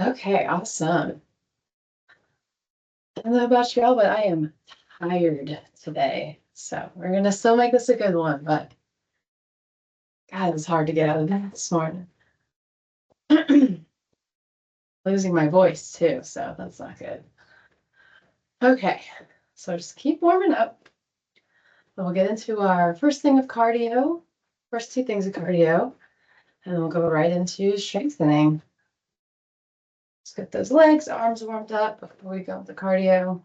Okay, awesome. I don't know about y'all, but I am tired today. So we're gonna still make this a good one, but God, it's hard to get out of bed this morning. Losing my voice too, so that's not good. Okay, so just keep warming up. Then we'll get into our first thing of cardio, first two things of cardio, and then we'll go right into strengthening. Let's get those legs, arms warmed up before we go into cardio.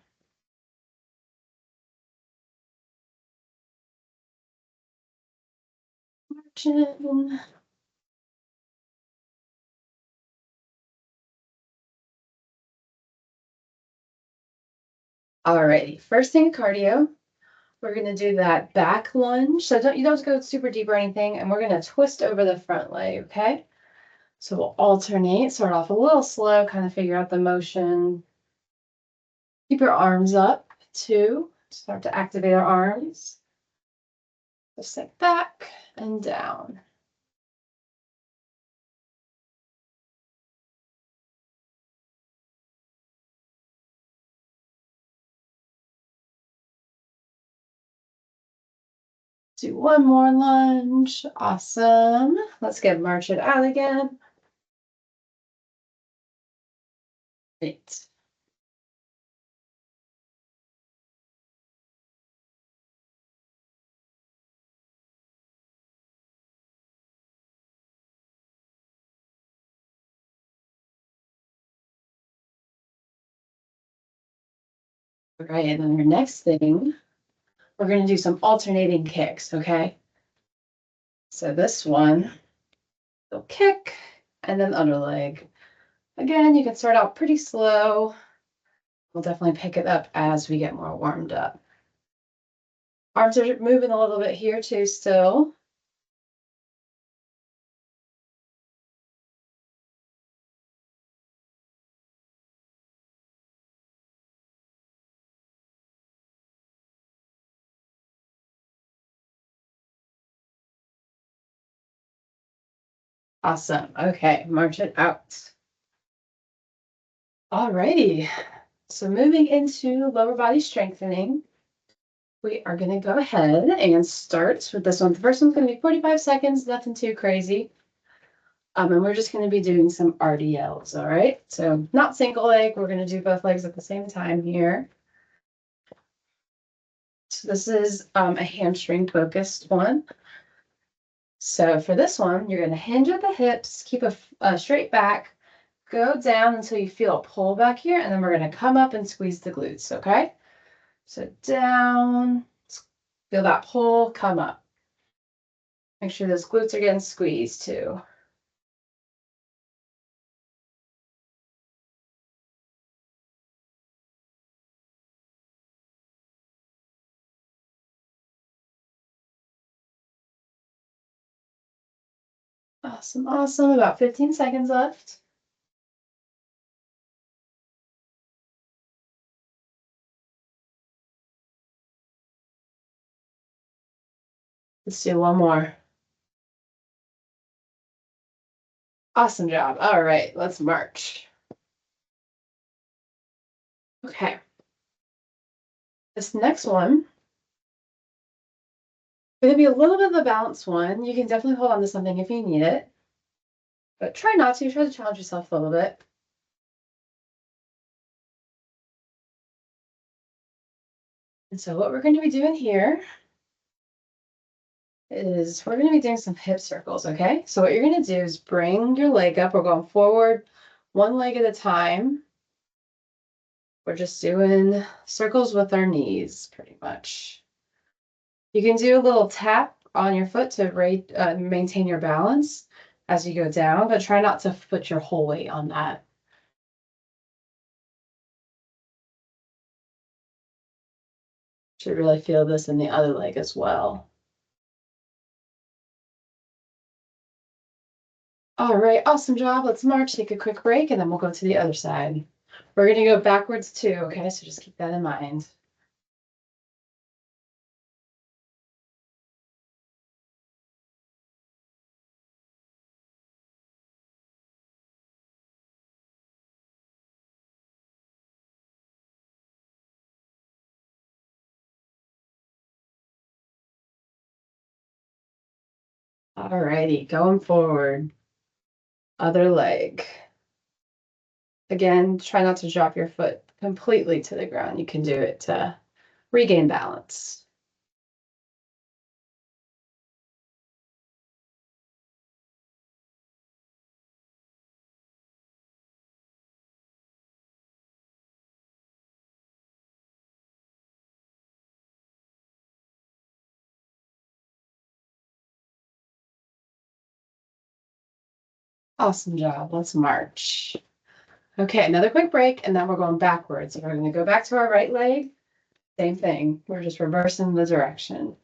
Marching. Alrighty, first thing cardio, we're gonna do that back lunge. So you don't go super deep or anything, and we're gonna twist over the front leg, okay? So we'll alternate, start off a little slow, kind of figure out the motion. Keep your arms up too. Start to activate our arms. Just like back and down. Do one more lunge. Awesome. Let's get marching out again. Great. All right, and then your next thing, we're going to do some alternating kicks, okay? So this one, you'll kick and then under leg. Again, you can start out pretty slow. We'll definitely pick it up as we get more warmed up. Arms are moving a little bit here too still. Awesome. Okay, march it out. Alrighty. So moving into lower body strengthening, we are going to go ahead and start with this one. The first one's going to be 45 seconds, nothing too crazy. And we're just going to be doing some RDLs, all right? So not single leg, we're going to do both legs at the same time here. So this is a hamstring focused one. So for this one, you're going to hinge at the hips, keep a straight back, go down until you feel a pull back here, and then we're going to come up and squeeze the glutes, okay? So down, feel that pull, come up. Make sure those glutes are getting squeezed too. Awesome, awesome. About 15 seconds left. Let's do one more. Awesome job. All right, let's march. Okay. This next one is going to be a little bit of a balanced one. You can definitely hold on to something if you need it, but try not to. Try to challenge yourself a little bit. And so what we're going to be doing here is we're going to be doing some hip circles, okay? So what you're going to do is bring your leg up. We're going forward one leg at a time. We're just doing circles with our knees, pretty much. You can do a little tap on your foot to maintain your balance as you go down, but try not to put your whole weight on that. Should really feel this in the other leg as well. All right, awesome job. Let's march, take a quick break, and then we'll go to the other side. We're going to go backwards too, okay? So just keep that in mind. Alrighty, going forward. Other leg. Again, try not to drop your foot completely to the ground. You can do it to regain balance. Awesome job. Let's march. Okay, another quick break, and then we're going backwards. So we're going to go back to our right leg. Same thing. We're just reversing the direction.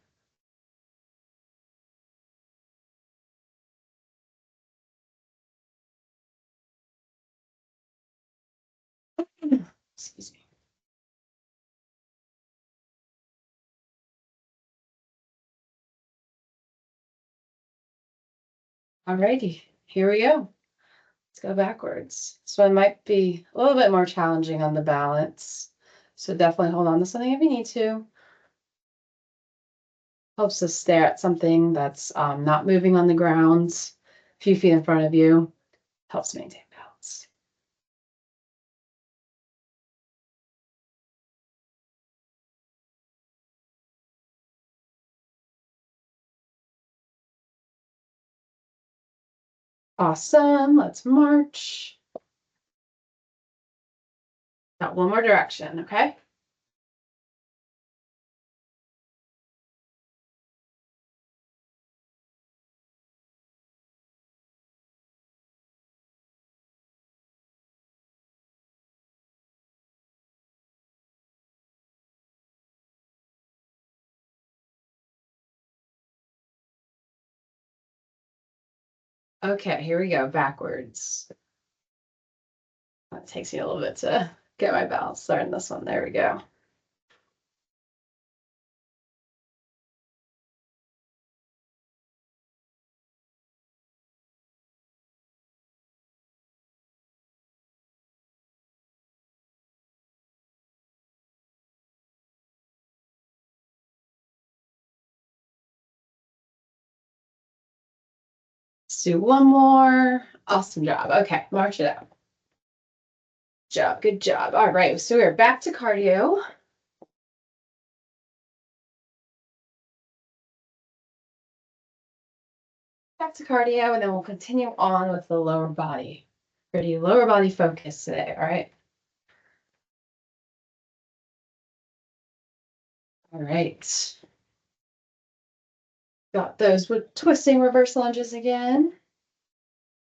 Excuse me. Alrighty, here we go. Let's go backwards. This one might be a little bit more challenging on the balance. So definitely hold on to something if you need to. Helps us stare at something that's not moving on the ground. A few feet in front of you. Helps maintain balance. Awesome. Let's march. Got one more direction, okay? Okay, here we go, backwards. That takes me a little bit to get my balance starting this one. There we go. Let's do one more. Awesome job. Okay, march it out. Good job. All right, so we're back to cardio. Back to cardio, and then we'll continue on with the lower body. Pretty lower body focus today, all right? All right. Got those with twisting reverse lunges again.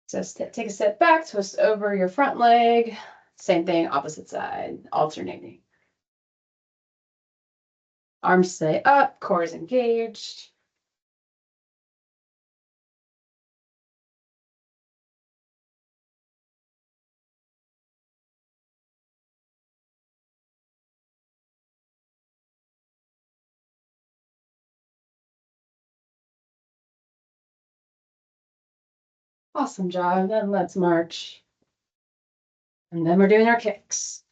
So take a step back, twist over your front leg. Same thing, opposite side, alternating. Arms stay up, core is engaged. Awesome job. Then let's march. And then we're doing our kicks.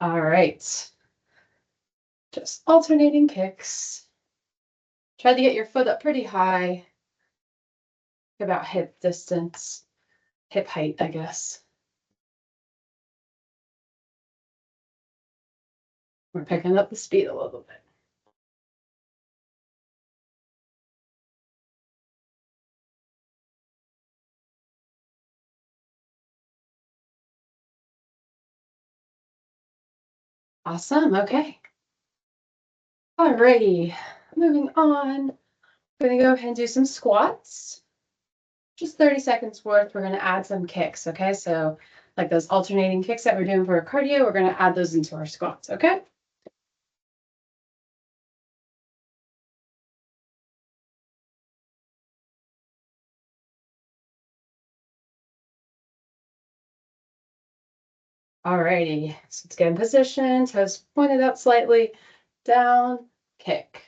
All right. Just alternating kicks. Try to get your foot up pretty high, about hip distance, hip height, I guess. We're picking up the speed a little bit. Awesome. Okay. Alrighty. Moving on. I'm going to go ahead and do some squats. Just 30 seconds worth. We're going to add some kicks. Okay. So, like those alternating kicks that we're doing for our cardio, we're going to add those into our squats. Okay. Alrighty, so let's get in position, toes pointed out slightly, down, kick,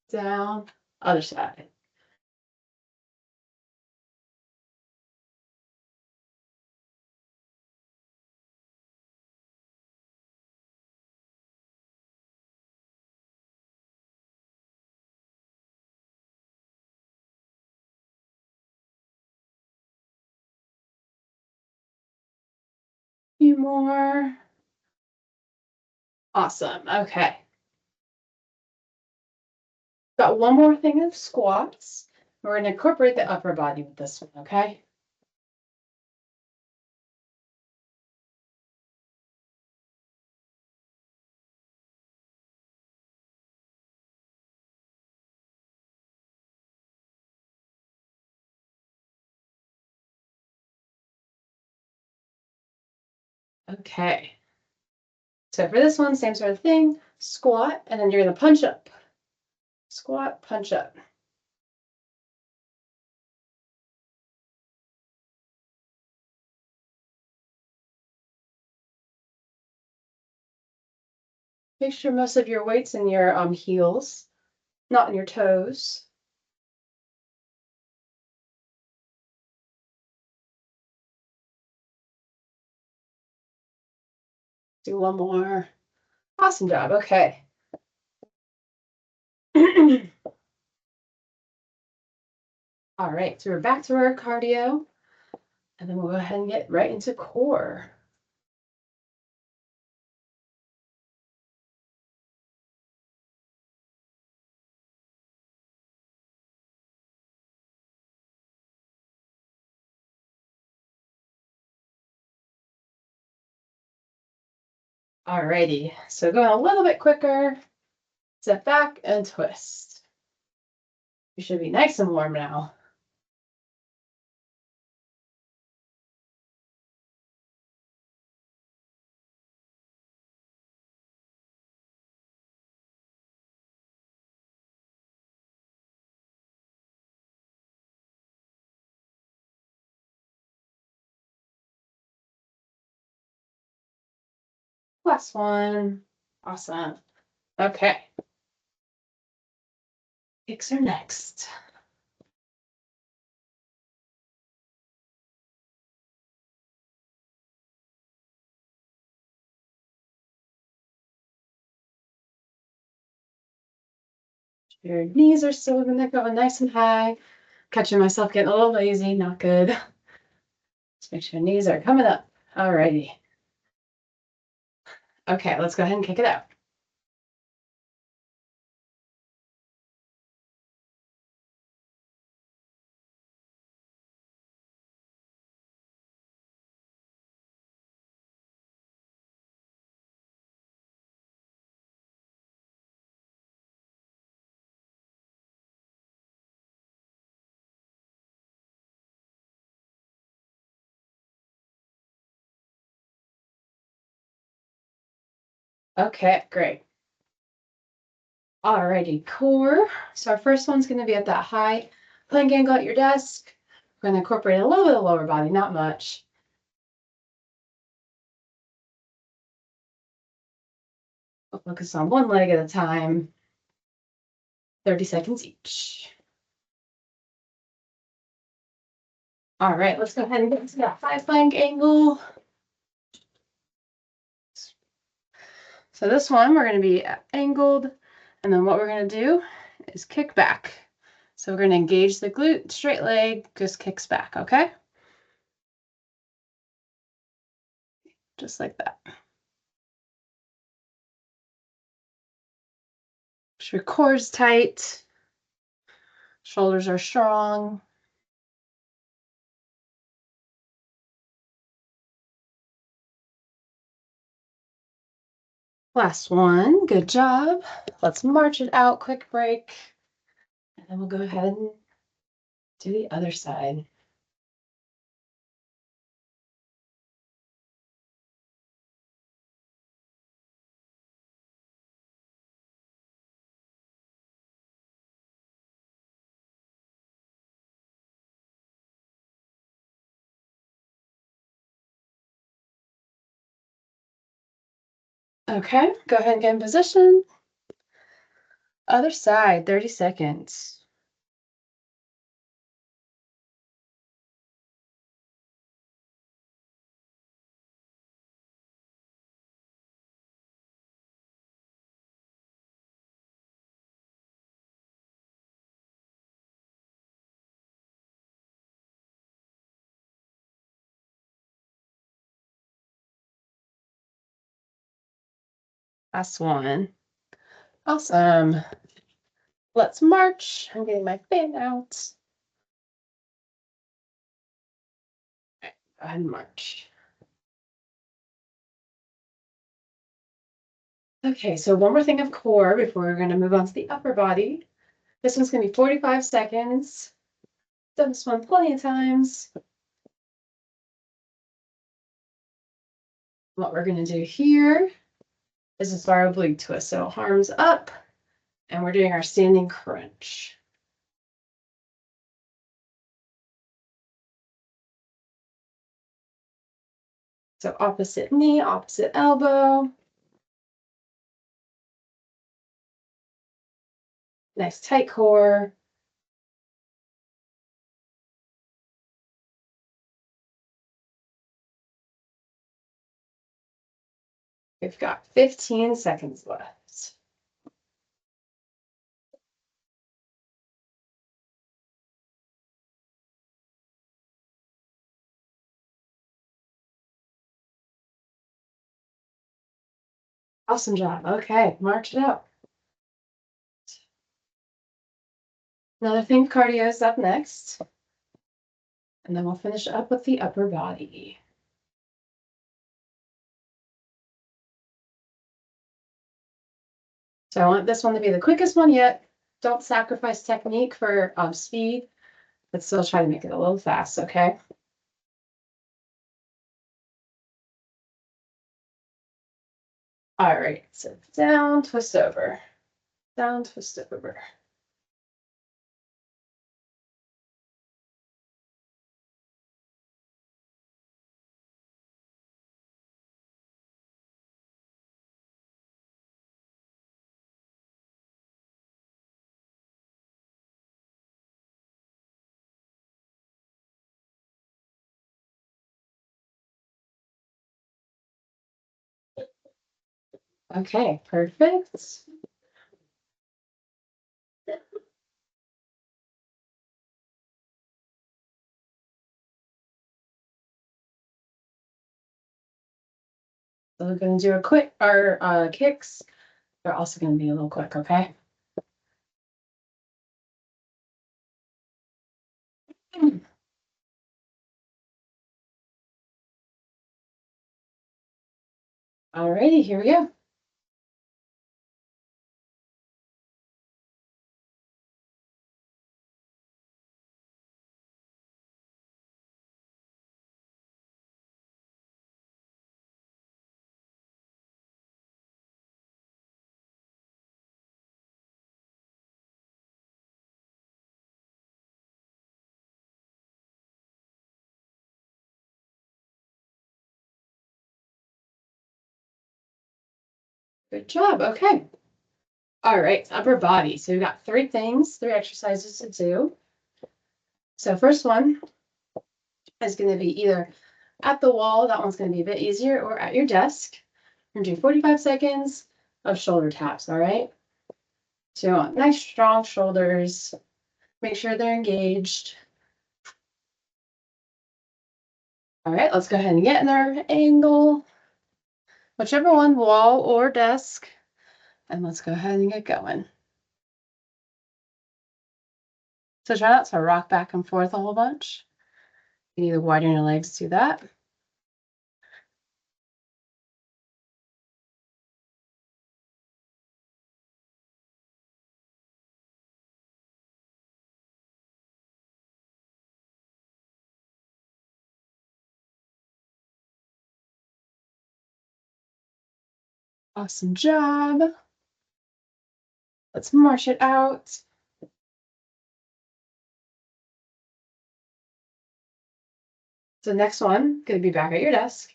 down, other side. Few more. Awesome. Okay. Got one more thing of squats. We're going to incorporate the upper body with this one, okay? Okay. So for this one, same sort of thing, squat, and then you're going to punch up. Squat, punch up. Make sure most of your weight's in your heels, not in your toes. Do one more. Awesome job. Okay. All right, so we're back to our cardio, and then we'll go ahead and get right into core. Alrighty, so going a little bit quicker, step back and twist. You should be nice and warm now. Last one. Awesome. Okay. Kicks are next. Your knees are still going nice and high. Catching myself getting a little lazy, not good. Just make sure knees are coming up. Alrighty. Okay, let's go ahead and kick it out. Okay, great. Alrighty, core. So our first one's going to be at that high plank angle at your desk. We're going to incorporate a little bit of lower body, not much. We'll focus on one leg at a time. 30 seconds each. All right, let's go ahead and get into that high plank angle. So this one, we're going to be angled, and then what we're going to do is kick back. So we're going to engage the glute, straight leg, just kicks back, okay? Just like that. Make sure core's tight, shoulders are strong. Last one, good job. Let's march it out, quick break. And then we'll go ahead and do the other side. Okay, go ahead and get in position. Other side, 30 seconds. Last one. Awesome. Let's march. I'm getting my fan out. All right, go ahead and march. Okay, so one more thing of core before we're going to move on to the upper body. This one's going to be 45 seconds. Done this one plenty of times. What we're going to do here is this our oblique twist. So arms up, and we're doing our standing crunch. So opposite knee, opposite elbow. Nice tight core. We've got 15 seconds left. Awesome job. Okay, march it out. Another thing, cardio is up next. And then we'll finish up with the upper body. So I want this one to be the quickest one yet. Don't sacrifice technique for speed, but still try to make it a little fast, okay? All right, so down, twist over. Down, twist over. Okay, perfect. So we're going to do a quick, our kicks. They're also going to be a little quick, okay? All righty, here we go. Good job. Okay. All right, upper body. So we've got three exercises to do. So first one is going to be either at the wall, that one's going to be a bit easier, or at your desk. We're going to do 45 seconds of shoulder taps, all right? So you want nice, strong shoulders. Make sure they're engaged. All right, let's go ahead and get in our angle. Whichever one, wall or desk. And let's go ahead and get going. So try not to rock back and forth a whole bunch. You can either widen your legs to do that. Awesome job. Let's march it out. So next one, gonna be back at your desk.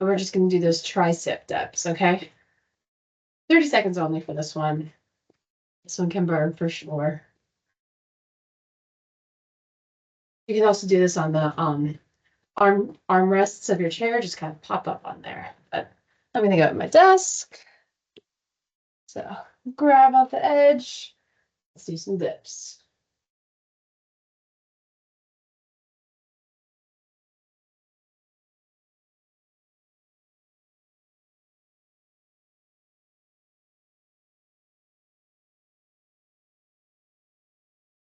And we're just gonna do those tricep dips, okay? 30 seconds only for this one. This one can burn for sure. You can also do this on the armrests of your chair, just kind of pop up on there. But I'm gonna go at my desk. So grab off the edge. Let's do some dips.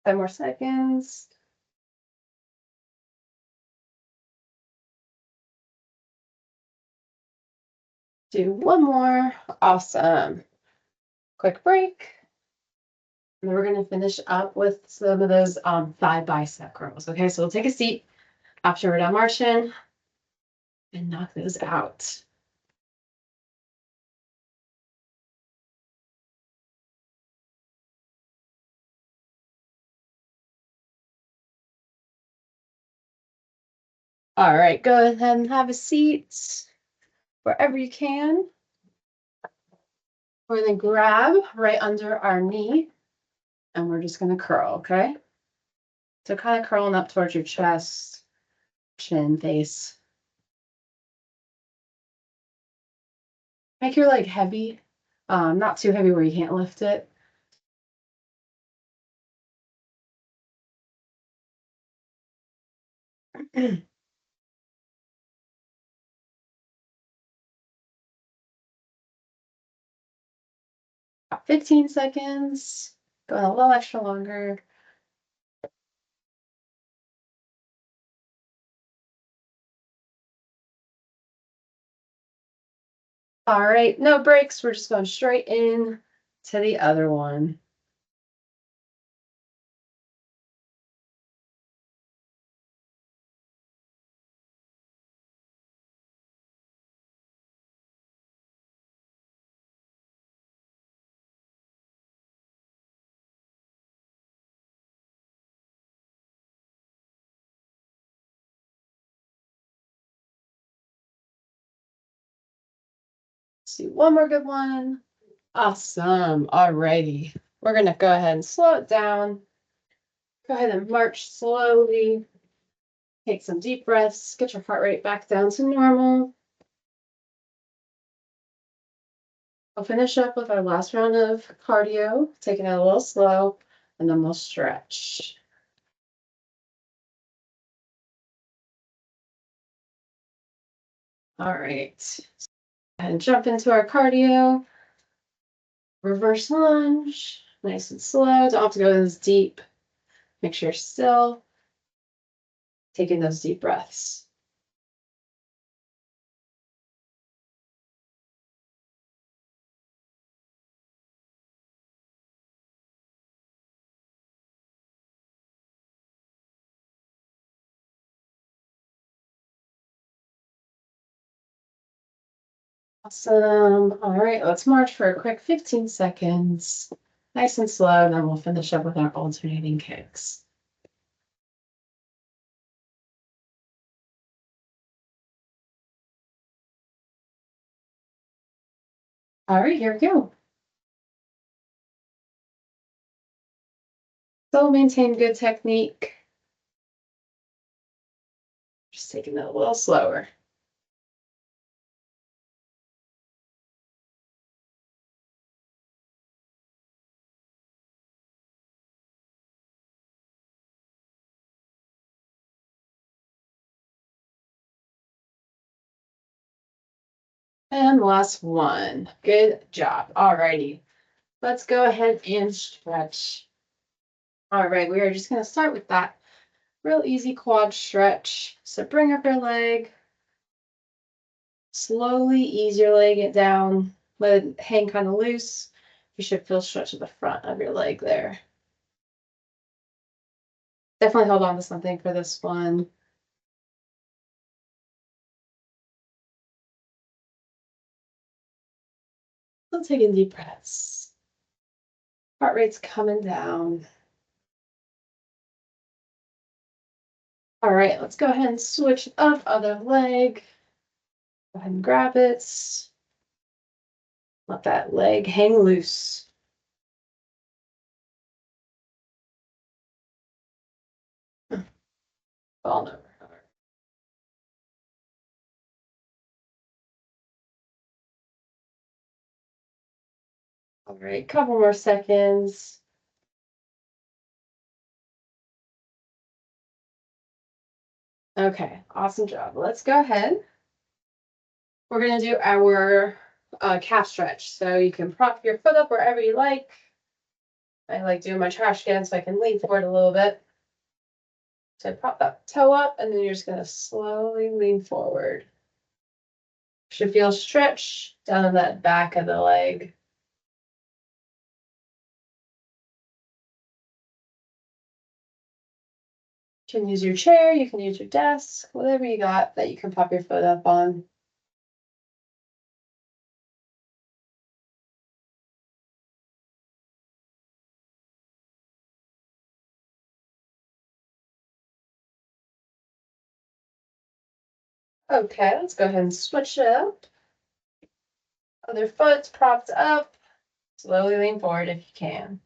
Five more seconds. Do one more. Awesome. Quick break. And then we're going to finish up with some of those thigh bicep curls. Okay, so we'll take a seat after we're done marching and knock those out. All right, go ahead and have a seat wherever you can. We're going to grab right under our knee and we're just going to curl, okay? So kind of curling up towards your chest, chin, face. Make your leg heavy, not too heavy where you can't lift it. About 15 seconds, going a little extra longer. All right, no breaks. We're just going straight in to the other one. Let's do one more good one. Awesome. Alrighty. We're going to go ahead and slow it down. Go ahead and march slowly. Take some deep breaths. Get your heart rate back down to normal. We'll finish up with our last round of cardio, taking it a little slow, and then we'll stretch. All right. And jump into our cardio. Reverse lunge. Nice and slow. Don't have to go as deep. Make sure you're still taking those deep breaths. Awesome. All right, let's march for a quick 15 seconds. Nice and slow, and then we'll finish up with our alternating kicks. All right, here we go. Still maintain good technique. Just taking it a little slower. And last one. Good job. All righty. Let's go ahead and stretch. All right, we are just going to start with that real easy quad stretch. So bring up your leg. Slowly ease your leg down. Let it hang kind of loose. You should feel stretch at the front of your leg there. Definitely hold on to something for this one. Still taking deep breaths. Heart rate's coming down. All right, let's go ahead and switch up other leg. Go ahead and grab it. Let that leg hang loose. Fall over. All right, couple more seconds. Okay, awesome job. Let's go ahead. We're gonna do our calf stretch. So you can prop your foot up wherever you like. I like doing my trash can so I can lean forward a little bit. So prop that toe up, and then you're just gonna slowly lean forward. Should feel stretch down in that back of the leg. You can use your chair, you can use your desk, whatever you got that you can pop your foot up on. Okay, let's go ahead and switch it up. Other foot's propped up. Slowly lean forward if you can.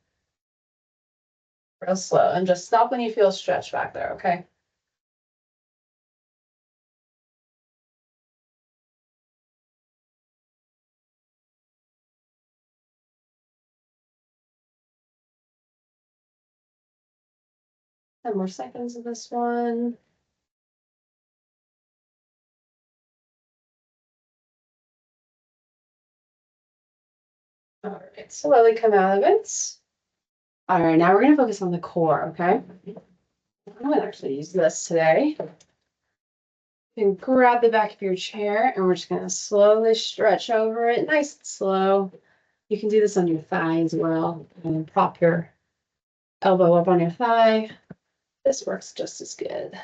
Real slow, and just stop when you feel stretch back there, okay? Ten more seconds of this one. All right, slowly come out of it. All right, now we're gonna focus on the core, okay? I'm gonna actually use this today. You can grab the back of your chair and we're just gonna slowly stretch over it, nice and slow. You can do this on your thigh as well, and prop your elbow up on your thigh. This works just as good.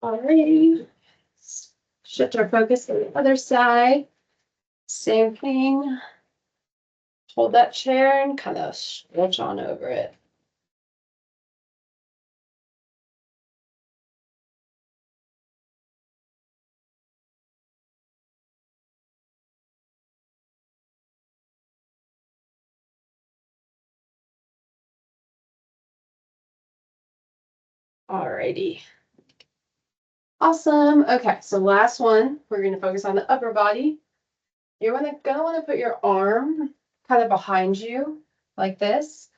Alrighty. Shift our focus to the other side. Same thing. Hold that chair and kind of stretch on over it. Alrighty. Awesome. Okay, so last one, we're going to focus on the upper body. You're gonna want to put your arm kind of behind you like this.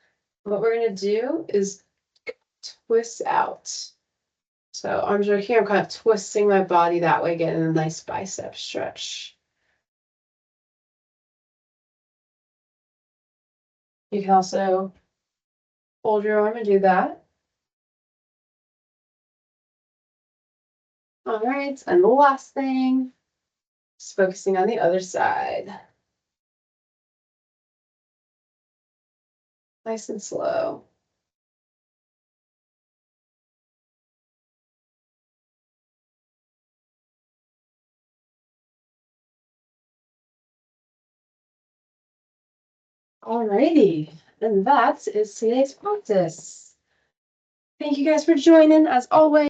What we're going to do is twist out. So arms are here. I'm kind of twisting my body that way, getting a nice bicep stretch. You can also fold your arm and do that. All right, and the last thing, just focusing on the other side. Nice and slow. Alrighty, and that is today's practice. Thank you guys for joining as always.